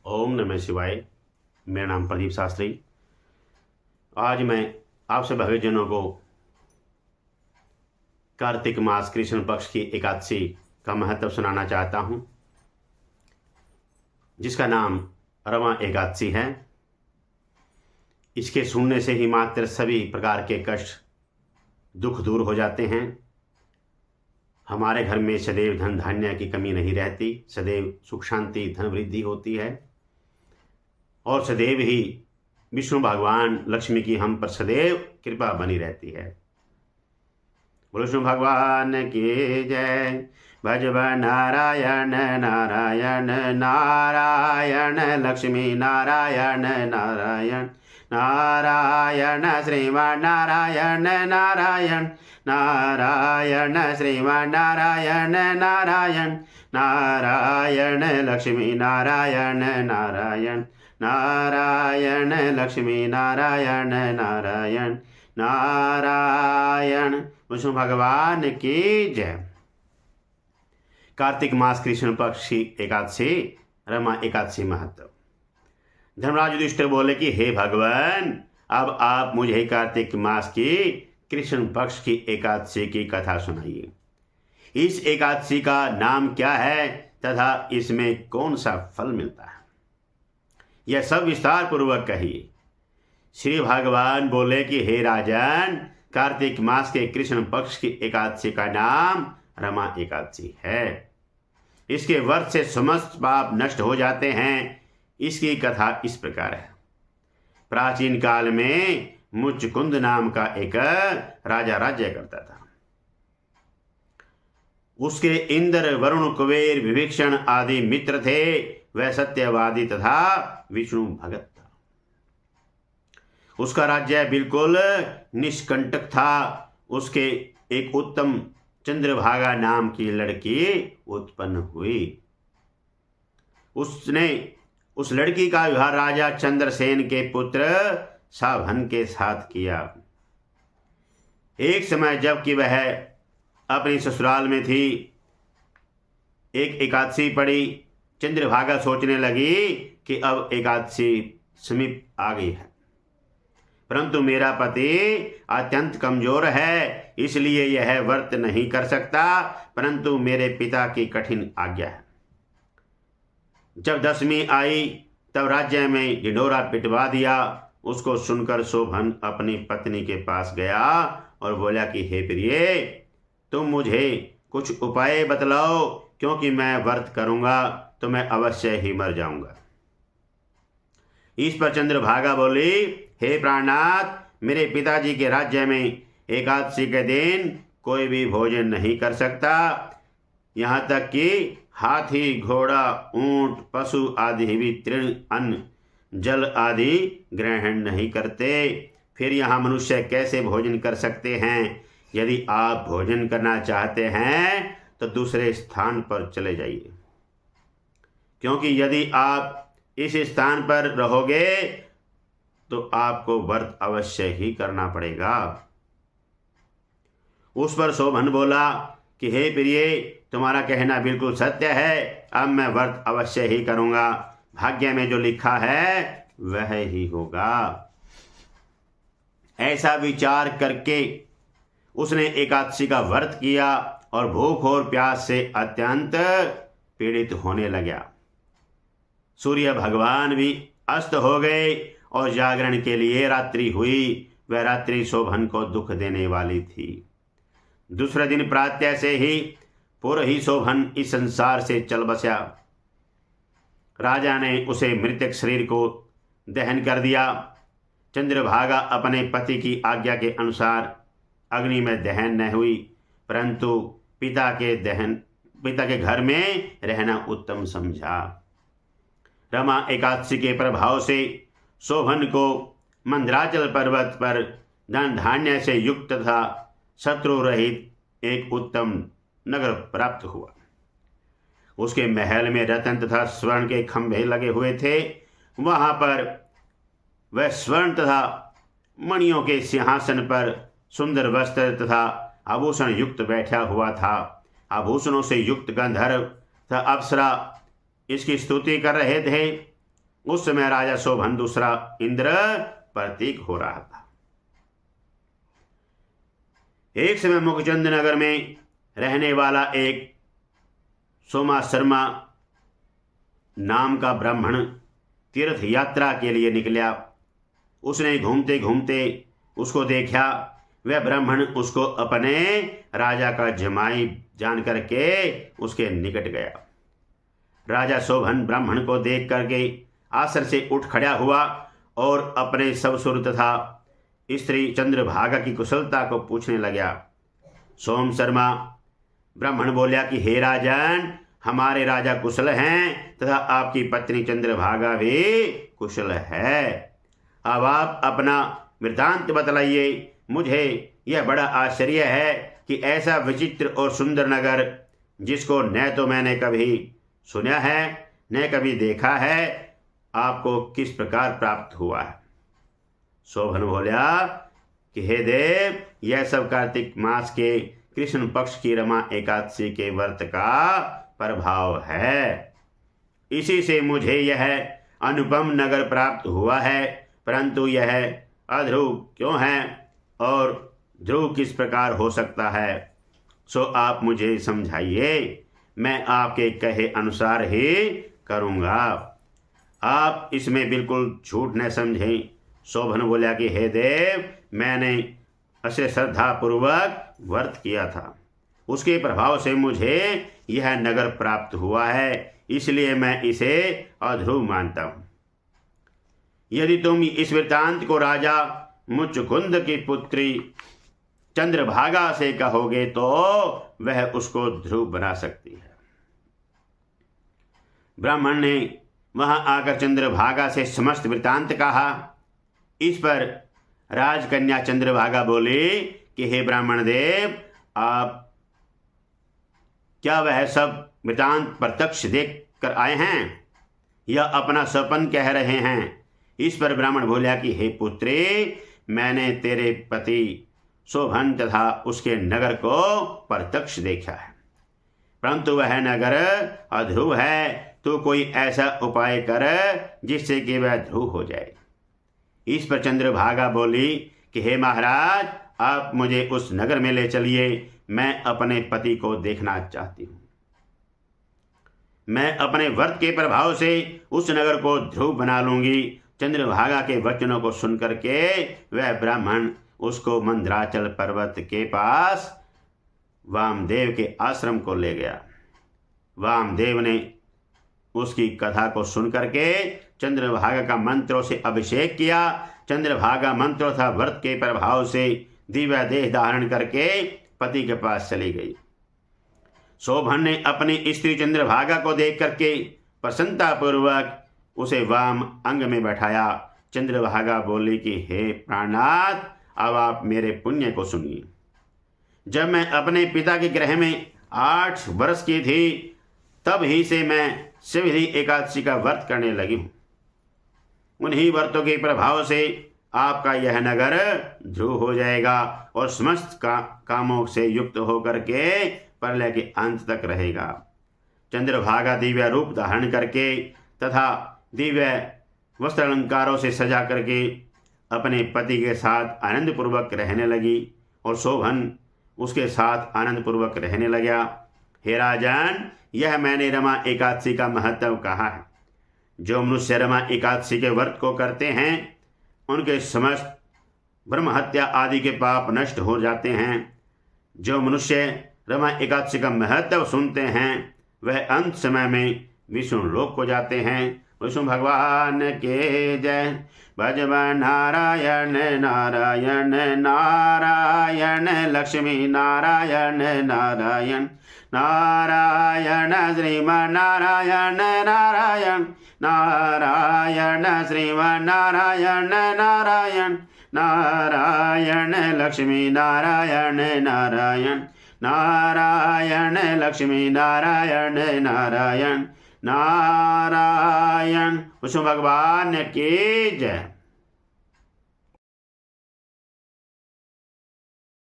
ओम नमः शिवाय। मेरा नाम प्रदीप शास्त्री। आज मैं आपसे भक्तजनों को कार्तिक मास कृष्ण पक्ष की एकादशी का महत्व सुनाना चाहता हूँ, जिसका नाम रमा एकादशी है। इसके सुनने से ही मात्र सभी प्रकार के कष्ट दुख दूर हो जाते हैं। हमारे घर में सदैव धन धान्य की कमी नहीं रहती, सदैव सुख शांति धन वृद्धि होती है और सदैव ही विष्णु भगवान लक्ष्मी की हम पर सदैव कृपा बनी रहती है। विष्णु भगवान की जय। भजब नारायण नारायण नारायण लक्ष्मी नारायण नारायण नारायण श्रीमान नारायण नारायण नारायण श्रीमान नारायण नारायण नारायण लक्ष्मी नारायण नारायण नारायण लक्ष्मी नारायण नारायण नारायण। विष्णु भगवान की जय। कार्तिक मास कृष्ण पक्ष की एकादशी रमा एकादशी महत्व। धर्मराज युधिष्ठिर बोले कि हे भगवान, अब आप मुझे कार्तिक मास की कृष्ण पक्ष की एकादशी की कथा सुनाइए। इस एकादशी का नाम क्या है तथा इसमें कौन सा फल मिलता है, यह सब विस्तार पूर्वक कहिए। श्री भगवान बोले कि हे राजन, कार्तिक मास के कृष्ण पक्ष की एकादशी का नाम रमा एकादशी है। इसके व्रत से समस्त पाप नष्ट हो जाते हैं। इसकी कथा इस प्रकार है। प्राचीन काल में मुचकुंद नाम का एक राजा राज्य करता था। उसके इंद्र वरुण कुबेर विभीषण आदि मित्र थे। वह सत्यवादी तथा विष्णु भगत था। उसका राज्य बिल्कुल निष्कंटक था। उसके एक उत्तम चंद्रभागा नाम की लड़की उत्पन्न हुई। उसने उस लड़की का विवाह राजा चंद्रसेन के पुत्र सावन के साथ किया। एक समय जबकि वह अपनी ससुराल में थी, एक एकादशी पड़ी। चंद्रभागा सोचने लगी कि अब एकादशी समीप आ गई है, परंतु मेरा पति अत्यंत कमजोर है, इसलिए यह व्रत नहीं कर सकता, परंतु मेरे पिता की कठिन आज्ञा है। जब दशमी आई तब राज्य में ढिंढोरा पिटवा दिया। उसको सुनकर शोभन अपनी पत्नी के पास गया और बोला कि हे प्रिय, तुम मुझे कुछ उपाय बतलाओ, क्योंकि मैं व्रत करूंगा तो मैं अवश्य ही मर जाऊंगा। इस पर चंद्रभागा बोली, हे प्राणनाथ, मेरे पिताजी के राज्य में एकादशी के दिन कोई भी भोजन नहीं कर सकता। यहाँ तक कि हाथी घोड़ा ऊंट पशु आदि भी तृण अन्न जल आदि ग्रहण नहीं करते। फिर यहाँ मनुष्य कैसे भोजन कर सकते हैं? यदि आप भोजन करना चाहते हैं तो दूसरे स्थान पर चले जाइए, क्योंकि यदि आप इस स्थान पर रहोगे तो आपको व्रत अवश्य ही करना पड़ेगा। उस पर शोभन बोला कि हे प्रिय, तुम्हारा कहना बिल्कुल सत्य है। अब मैं व्रत अवश्य ही करूंगा। भाग्य में जो लिखा है वह ही होगा। ऐसा विचार करके उसने एकादशी का व्रत किया और भूख और प्यास से अत्यंत पीड़ित होने लगा। सूर्य भगवान भी अस्त हो गए और जागरण के लिए रात्रि हुई। वह रात्रि शोभन को दुख देने वाली थी। दूसरे दिन प्रातः से ही पूर्व ही शोभन इस संसार से चल बसा। राजा ने उसे मृतक शरीर को दहन कर दिया। चंद्रभागा अपने पति की आज्ञा के अनुसार अग्नि में दहन न हुई, परंतु पिता के घर में रहना उत्तम समझा। रमा एकादशी के प्रभाव से शोभन को मंदराचल पर्वत पर धन धान्य से युक्त तथा शत्रु रहित एक उत्तम नगर प्राप्त हुआ। उसके महल में रत्न तथा स्वर्ण के खंभे लगे हुए थे। वहां पर वह स्वर्ण तथा मणियों के सिंहासन पर सुंदर वस्त्र तथा आभूषण युक्त बैठा हुआ था। आभूषणों से युक्त गंधर्व तथा अप्सरा इसकी स्तुति कर रहे थे। उस समय राजा शोभन दूसरा इंद्र प्रतीक हो रहा था। एक समय मुखचंद नगर में रहने वाला एक सोमा शर्मा नाम का ब्राह्मण तीर्थ यात्रा के लिए निकला। उसने घूमते घूमते उसको देखा। वह ब्राह्मण उसको अपने राजा का जमाई जान करके उसके निकट गया। राजा शोभन ब्राह्मण को देख करके आसन से उठ खड़ा हुआ और अपने ससुर तथा स्त्री चंद्रभागा की कुशलता को पूछने लगा। सोम शर्मा ब्राह्मण बोला कि हे राजन, हमारे राजा कुशल हैं तथा आपकी पत्नी चंद्रभागा भी कुशल है। अब आप अपना वृत्तांत बतलाइए। मुझे यह बड़ा आश्चर्य है कि ऐसा विचित्र और सुंदर नगर, जिसको न तो मैंने कभी सुना है न कभी देखा है, आपको किस प्रकार प्राप्त हुआ है। शोभन बोला कि हे देव, यह सब कार्तिक मास के कृष्ण पक्ष की रमा एकादशी के व्रत का प्रभाव है। इसी से मुझे यह अनुपम नगर प्राप्त हुआ है, परंतु यह अध्रुव क्यों है और ध्रुव किस प्रकार हो सकता है, सो आप मुझे समझाइए। मैं आपके कहे अनुसार ही करूँगा। आप इसमें बिल्कुल झूठ न समझें। शोभन बोला कि हे देव, मैंने असे श्रद्धापूर्वक व्रत किया था, उसके प्रभाव से मुझे यह नगर प्राप्त हुआ है, इसलिए मैं इसे अध्रुव मानता हूँ। यदि तुम इस वृत्तांत को राजा मुचकुंद की पुत्री चंद्रभागा से कहोगे तो वह उसको ध्रुव बना सकती है। ब्राह्मण ने वहां आकर चंद्रभागा से समस्त वृत्तांत कहा। इस पर राजकन्या चंद्रभागा बोली कि हे ब्राह्मण देव, आप क्या वह सब वृत्तांत प्रत्यक्ष देख कर आए हैं या अपना स्वप्न कह रहे हैं। इस पर ब्राह्मण बोला कि हे पुत्री, मैंने तेरे पति शोभन तथा उसके नगर को प्रत्यक्ष देखा है, परंतु वह नगर अध्रुव है। तो कोई ऐसा उपाय कर जिससे कि वह ध्रुव हो जाए। इस पर चंद्रभागा बोली कि हे महाराज, आप मुझे उस नगर में ले चलिए, मैं अपने पति को देखना चाहती हूँ। मैं अपने व्रत के प्रभाव से उस नगर को ध्रुव बना लूंगी। चंद्रभागा के वचनों को सुनकर के वह ब्राह्मण उसको मंदराचल पर्वत के पास वामदेव के आश्रम को ले गया। वामदेव ने उसकी कथा को सुनकर के चंद्रभागा का मंत्रों से अभिषेक किया। चंद्रभागा मंत्रों तथा व्रत के प्रभाव से दिव्य देह धारण करके पति के पास चली गई। शोभन ने अपनी स्त्री चंद्रभागा को देख करके प्रसन्नता पूर्वक उसे वाम अंग में बैठाया। चंद्रभागा बोली कि हे प्राणनाथ, अब आप मेरे पुण्य को सुनिए। जब मैं अपने पिता के गृह में 8 वर्ष की थी, तब ही से मैं शिवधि एकादशी का व्रत करने लगी हूँ। उन्हीं व्रतों के प्रभाव से आपका यह नगर ध्रुव हो जाएगा और समस्त कामों से युक्त होकर के प्रलय के अंत तक रहेगा। चंद्रभागा दिव्य रूप धारण करके तथा दिव्य वस्त्र अलंकारों से सजा करके अपने पति के साथ आनंद पूर्वक रहने लगी और शोभन उसके साथ आनंद पूर्वक रहने लगा। हे राजन, यह मैंने रमा एकादशी का महत्व कहा है। जो मनुष्य रमा एकादशी के व्रत को करते हैं, उनके समस्त ब्रह्म हत्या आदि के पाप नष्ट हो जाते हैं। जो मनुष्य रमा एकादशी का महत्व सुनते हैं, वह अंत समय में विष्णु लोक को जाते हैं। विष्णु भगवान के जय। भजवन नारायण नारायण नारायण, लक्ष्मी नारायण नारायण नारायण, श्रीमन नारायण नारायण नारायण, श्रीमन नारायण नारायण नारायण, लक्ष्मी नारायण नारायण नारायण, लक्ष्मी नारायण नारायण नारायण। विष्णु भगवान की जय।